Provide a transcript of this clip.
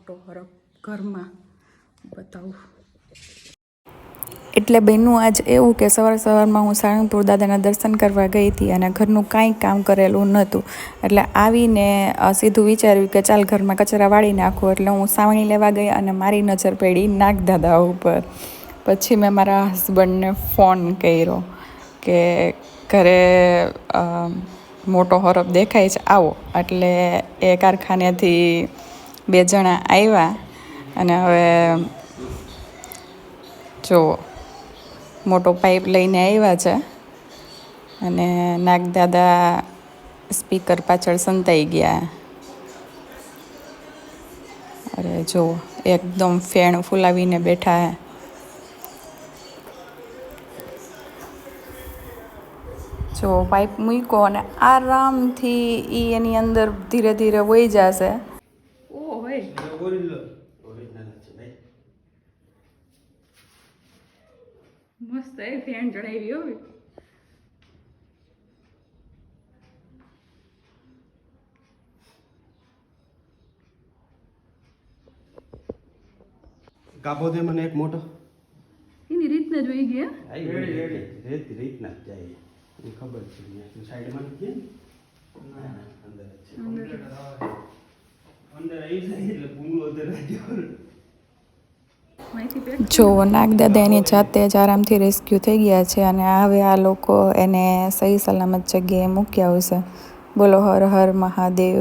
મોટો હરખ ઘરમાં બતાવું. એટલે બેનું આજ એવું કે સવારમાં હું સાળંગપુર દાદાના દર્શન કરવા ગઈ હતી અને ઘરનું કાંઈ કામ કરેલું નહોતું. એટલે આવીને સીધું વિચાર્યું કે ચાલ ઘરમાં કચરા વાળી નાખું. એટલે હું સાવણી લેવા ગઈ અને મારી નજર પડી નાગદાદા ઉપર. પછી મેં મારા હસબન્ડને ફોન કર્યો કે ઘરે મોટો હરફ દેખાય છે, આવો. એટલે એ કારખાનેથી 2 જણા આવ્યા અને હવે જુઓ મોટો પાઇપ લઈને આવ્યા છે અને નાગદાદા સ્પીકર પાછળ સંતાઈ ગયા. અરે જુઓ એકદમ ફેણ ફૂલાવીને બેઠા હે. જો પાઇપ મૂક્યો અને આરામથી એની અંદર ધીરે ધીરે વહી જશે. ઓ હોય મસ્ત એ ફેન ચડાવી હોય. કાપો દે મને એક મોટો. એની રીતના જોઈ ગયા. રીતના જ જાય એ ખબર છે. સાઈડમાં નથી અંદર આવી જાય એટલે પૂરું અંદર જો નાગદાદા એની જાતે જ આરામથી રેસ્ક્યુ થઈ ગયા છે અને હવે આ લોકો એને સહી સલામત જગ્યાએ મૂક્યા આવશે. બોલો હર હર મહાદેવ.